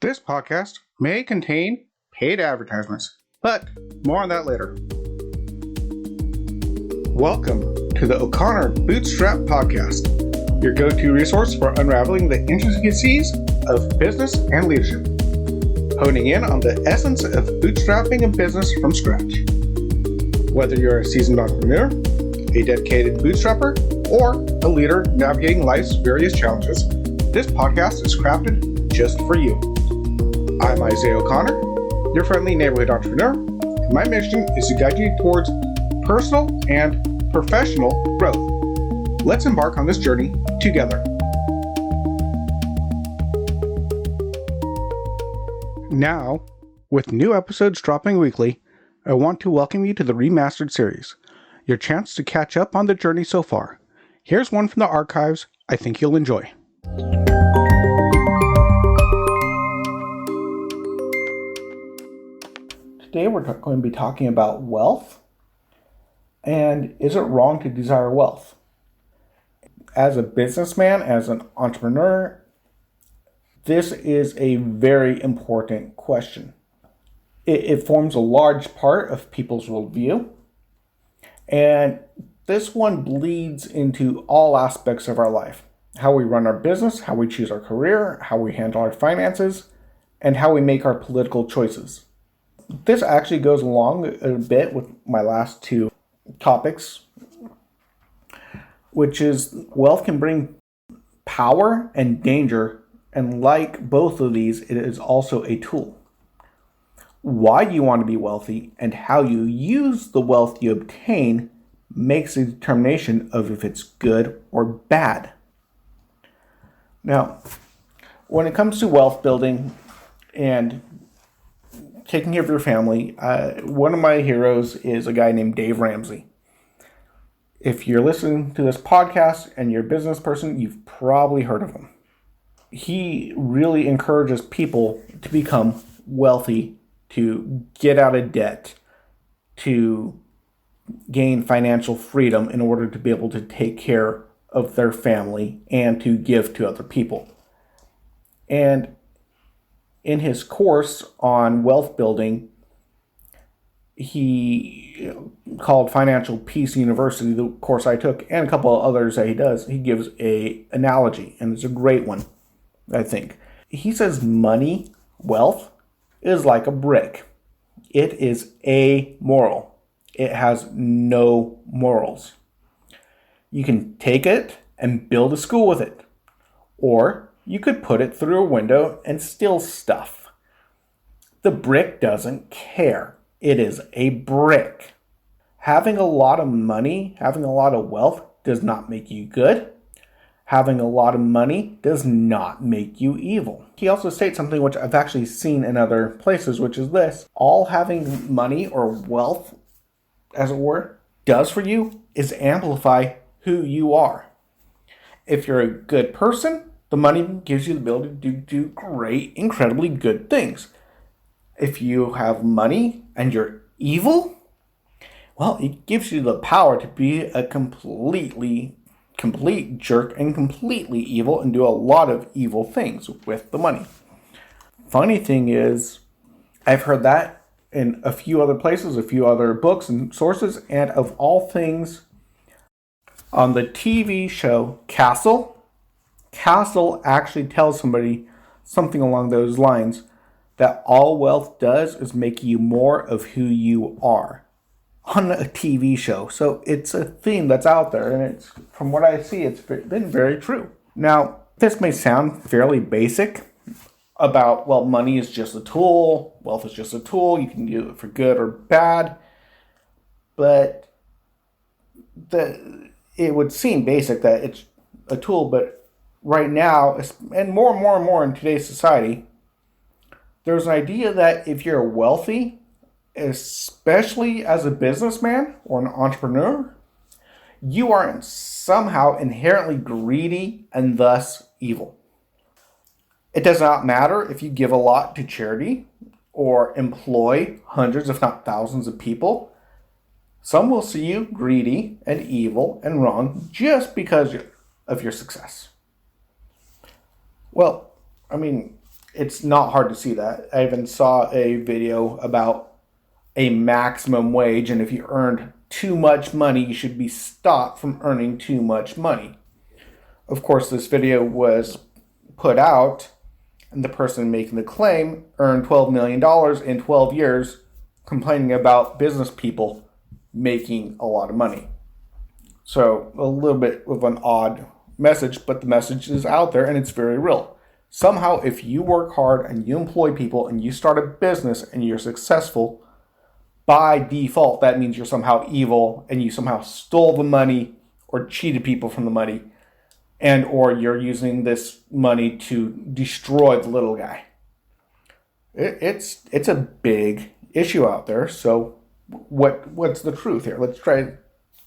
This podcast may contain paid advertisements, but more on that later. Welcome to the O'Connor Bootstrap Podcast, your go-to resource for unraveling the intricacies of business and leadership, honing in on the essence of bootstrapping a business from scratch. Whether you're a seasoned entrepreneur, a dedicated bootstrapper, or a leader navigating life's various challenges, this podcast is crafted just for you. I'm Isaiah O'Connor, your friendly neighborhood entrepreneur, and my mission is to guide you towards personal and professional growth. Let's embark on this journey together. Now, with new episodes dropping weekly, I want to welcome you to the Remastered series, your chance to catch up on the journey so far. Here's one from the archives I think you'll enjoy. Today we're going to be talking about wealth, and is it wrong to desire wealth? As a businessman, as an entrepreneur, this is a very important question. It forms a large part of people's worldview, and this one bleeds into all aspects of our life. How we run our business, how we choose our career, how we handle our finances, and how we make our political choices. This actually goes along a bit with my last two topics, which is wealth can bring power and danger, and like both of these, it is also a tool. Why you want to be wealthy and how you use the wealth you obtain makes a determination of if it's good or bad. Now, when it comes to wealth building and taking care of your family, one of my heroes is a guy named Dave Ramsey. If you're listening to this podcast and you're a business person, you've probably heard of him. He really encourages people to become wealthy, to get out of debt, to gain financial freedom in order to be able to take care of their family and to give to other people. And in his course on wealth building, he called Financial Peace University, the course I took, and a couple of others that he does, he gives an analogy, and it's a great one, I think. He says money, wealth, is like a brick. It is amoral. It has no morals. You can take it and build a school with it, or you could put it through a window and steal stuff. The brick doesn't care. It is a brick. Having a lot of money, having a lot of wealth does not make you good. Having a lot of money does not make you evil. He also states something which I've actually seen in other places, which is this. All having money or wealth, as it were, does for you is amplify who you are. If you're a good person, the money gives you the ability to do great, incredibly good things. If you have money and you're evil, well, it gives you the power to be a complete jerk and completely evil and do a lot of evil things with the money. Funny thing is, I've heard that in a few other places, a few other books and sources, and of all things, on the TV show Castle actually tells somebody something along those lines, that all wealth does is make you more of who you are on a TV show. So it's a theme that's out there, and it's, from what I see, it's been very true. Now, this may sound fairly basic about, well, money is just a tool, wealth is just a tool, you can do it for good or bad, but it would seem basic that it's a tool, but right now, and more in today's society, there's an idea that if you're wealthy, especially as a businessman or an entrepreneur, you are somehow inherently greedy and thus evil. It does not matter if you give a lot to charity or employ hundreds, if not thousands of people. Some will see you greedy and evil and wrong just because of your success. Well, I mean, It's not hard to see that. I even saw a video about a maximum wage, and if you earned too much money, you should be stopped from earning too much money. Of course, this video was put out, and the person making the claim earned $12 million in 12 years, complaining about business people making a lot of money. So, a little bit of an odd message, but the message is out there and it's very real. Somehow, if you work hard and you employ people and you start a business and you're successful, by default, that means you're somehow evil and you somehow stole the money or cheated people from the money, and or you're using this money to destroy the little guy. It's a big issue out there. So what's the truth here? Let's try to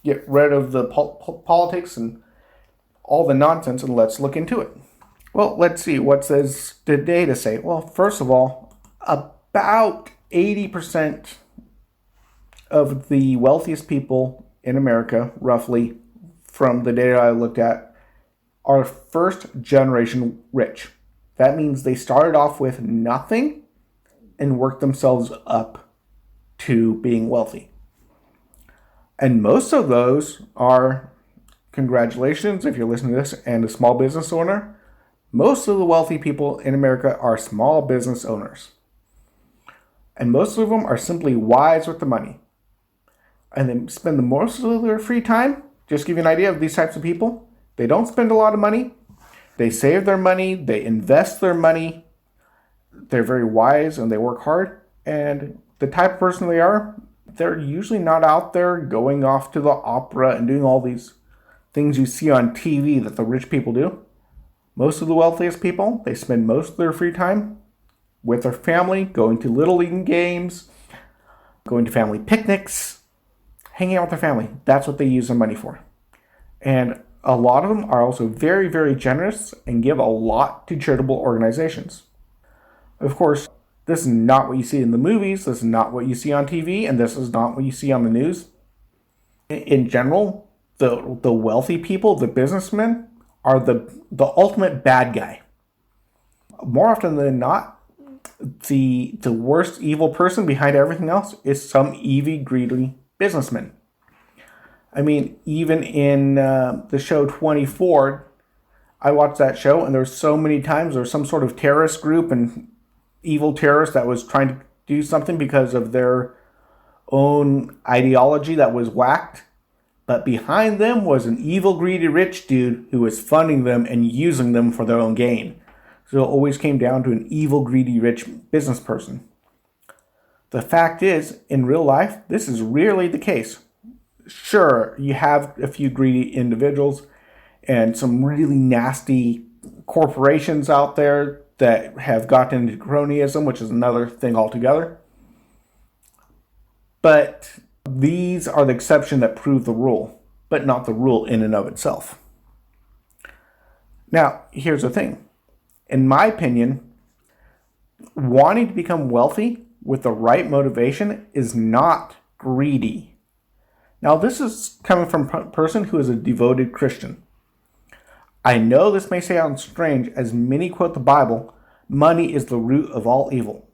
get rid of the politics and all the nonsense, and let's look into it. Well, let's see. What says the data say? Well, first of all, about 80% of the wealthiest people in America, roughly, from the data I looked at, are first generation rich. That means they started off with nothing and worked themselves up to being wealthy. And most of those are, congratulations if you're listening to this and a small business owner, most of the wealthy people in America are small business owners. And most of them are simply wise with the money. And they spend the most of their free time, just to give you an idea of these types of people, they don't spend a lot of money. They save their money. They invest their money. They're very wise and they work hard. And the type of person they are, they're usually not out there going off to the opera and doing all these things you see on TV that the rich people do. Most of the wealthiest people, they spend most of their free time with their family, going to Little League games, going to family picnics, hanging out with their family. That's what they use their money for. And a lot of them are also very, very generous and give a lot to charitable organizations. Of course, this is not what you see in the movies, this is not what you see on TV, and this is not what you see on the news. In general, the wealthy people, the businessmen, are the ultimate bad guy. More often than not, the worst evil person behind everything else is some evil, greedy businessman. I mean, even in the show 24, I watched that show, and there were so many times there was some sort of terrorist group and evil terrorist that was trying to do something because of their own ideology that was whacked. But behind them was an evil, greedy, rich dude who was funding them and using them for their own gain. So it always came down to an evil, greedy, rich business person. The fact is, in real life, this is rarely the case. Sure, you have a few greedy individuals and some really nasty corporations out there that have gotten into cronyism, which is another thing altogether. But these are the exception that prove the rule, but not the rule in and of itself. Now, here's the thing. In my opinion, wanting to become wealthy with the right motivation is not greedy. Now, this is coming from a person who is a devoted Christian. I know this may sound strange, as many quote the Bible, money is the root of all evil.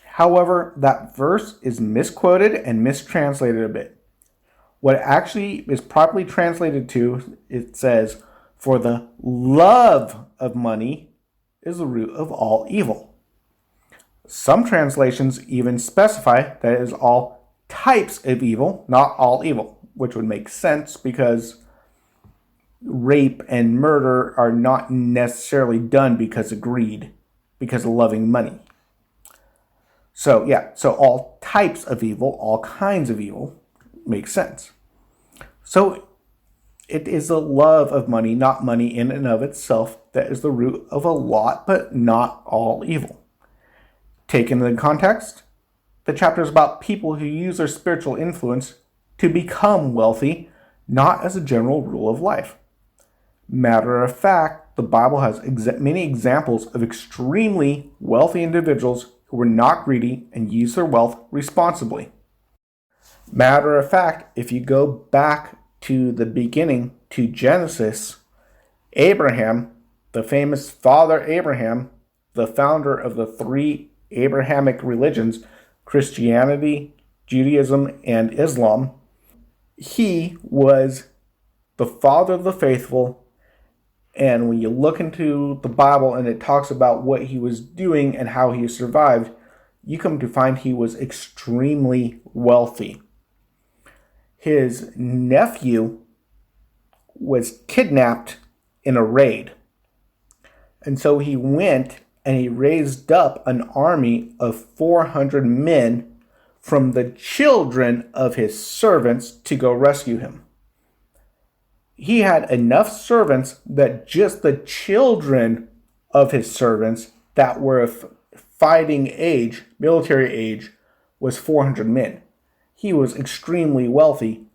However, that verse is misquoted and mistranslated a bit. What it actually is properly translated to, it says, for the love of money is the root of all evil. Some translations even specify that it is all types of evil, not all evil, which would make sense because rape and murder are not necessarily done because of greed, because of loving money. So all types of evil, all kinds of evil, makes sense. So it is the love of money, not money in and of itself, that is the root of a lot, but not all evil. Taken in context, the chapter is about people who use their spiritual influence to become wealthy, not as a general rule of life. Matter of fact, the Bible has many examples of extremely wealthy individuals who were not greedy and used their wealth responsibly. Matter of fact, if you go back to the beginning, to Genesis, Abraham, the famous father Abraham, the founder of the three Abrahamic religions, Christianity, Judaism, and Islam. He was the father of the faithful, and when you look into the Bible and it talks about what he was doing and how he survived, you come to find he was extremely wealthy. His nephew was kidnapped in a raid. And so he went and he raised up an army of 400 men from the children of his servants to go rescue him. He had enough servants that just the children of his servants that were of fighting age, military age, was 400 men. He was extremely wealthy,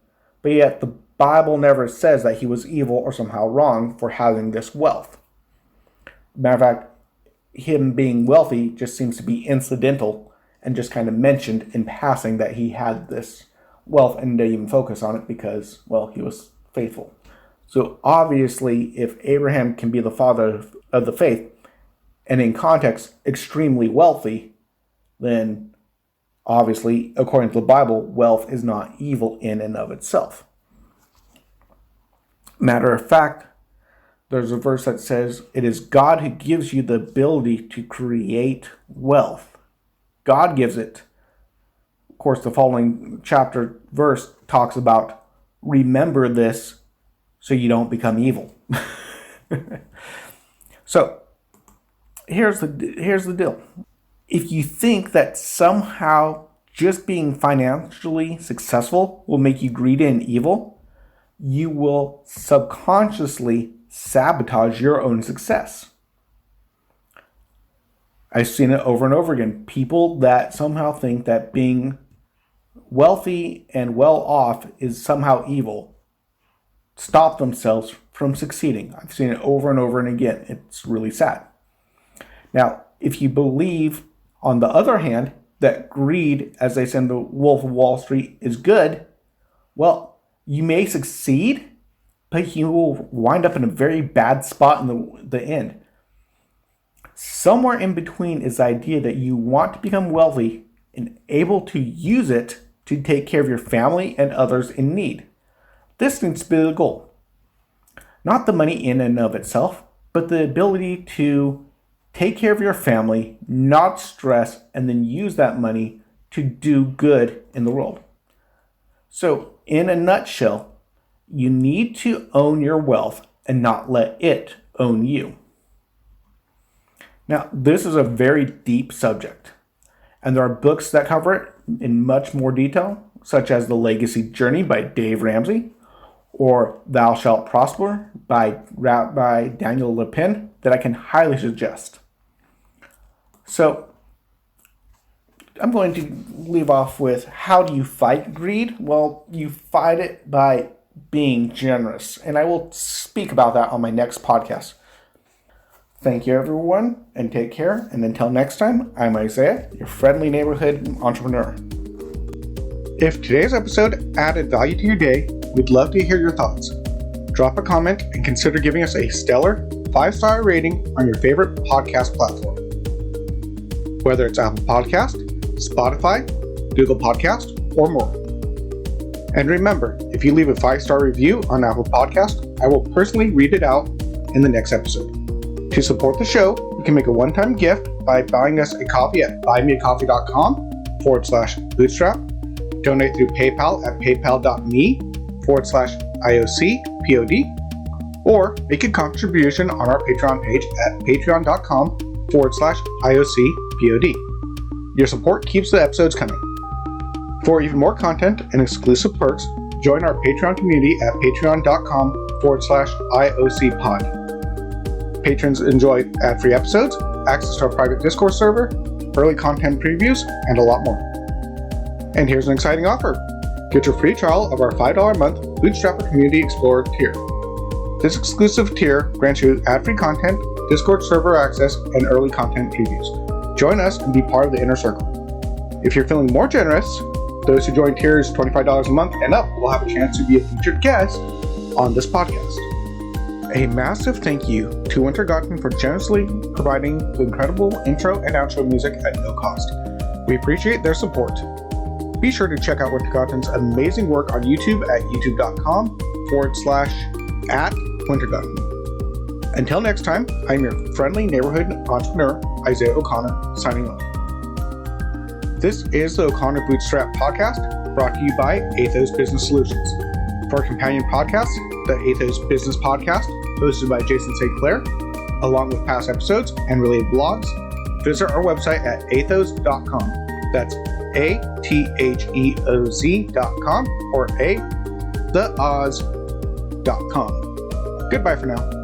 but yet the Bible never says that he was evil or somehow wrong for having this wealth. Matter of fact, him being wealthy just seems to be incidental and just kind of mentioned in passing that he had this wealth and didn't even focus on it because, well, he was faithful. So obviously, if Abraham can be the father of the faith, and in context, extremely wealthy, then obviously, according to the Bible, wealth is not evil in and of itself. Matter of fact, there's a verse that says, it is God who gives you the ability to create wealth. God gives it. Of course, the following chapter verse talks about, remember this so you don't become evil. So, here's the deal. If you think that somehow just being financially successful will make you greedy and evil, you will subconsciously sabotage your own success. I've seen it over and over again. People that somehow think that being wealthy and well off is somehow evil stop themselves from succeeding. I've seen it over and over and again. It's really sad. Now, if you believe, on the other hand, that greed, as they say in the Wolf of Wall Street, is good, well, you may succeed, but you will wind up in a very bad spot in the end. Somewhere in between is the idea that you want to become wealthy and able to use it to take care of your family and others in need. This needs to be the goal. Not the money in and of itself, but the ability to take care of your family, not stress, and then use that money to do good in the world. So, in a nutshell, you need to own your wealth and not let it own you. Now, this is a very deep subject, and there are books that cover it in much more detail, such as The Legacy Journey by Dave Ramsey, or Thou Shalt Prosper by Daniel Lepin, that I can highly suggest. So, I'm going to leave off with, how do you fight greed? Well, you fight it by being generous, and I will speak about that on my next podcast. Thank you, everyone, and take care. And until next time, I'm Isaiah, your friendly neighborhood entrepreneur. If today's episode added value to your day, we'd love to hear your thoughts. Drop a comment and consider giving us a stellar 5-star rating on your favorite podcast platform. Whether it's Apple Podcast, Spotify, Google Podcast, or more. And remember, if you leave a 5-star review on Apple Podcast, I will personally read it out in the next episode. To support the show, you can make a one-time gift by buying us a coffee at buymeacoffee.com/bootstrap, donate through PayPal at paypal.me/IOCPOD, or make a contribution on our Patreon page at patreon.com/IOCPOD. Your support keeps the episodes coming. For even more content and exclusive perks, join our Patreon community at patreon.com/IOCPod. Patrons enjoy ad-free episodes, access to our private Discord server, early content previews, and a lot more. And here's an exciting offer. Get your free trial of our $5 a month Bootstrapper Community Explorer tier. This exclusive tier grants you ad-free content, Discord server access, and early content previews. Join us and be part of the inner circle. If you're feeling more generous, those who join tiers $25 a month and up will have a chance to be a featured guest on this podcast. A massive thank you to Wintergatan for generously providing the incredible intro and outro music at no cost. We appreciate their support. Be sure to check out Wintergatan's amazing work on YouTube at youtube.com/@Wintergatan. Until next time, I'm your friendly neighborhood entrepreneur, Isaiah O'Connor, signing off. This is the O'Connor Bootstrap Podcast, brought to you by Athos Business Solutions. For our companion podcast, the Athos Business Podcast, hosted by Jason St. Clair, along with past episodes and related blogs, visit our website at athos.com. That's ATHEOZ.com or theoz.com. Goodbye for now.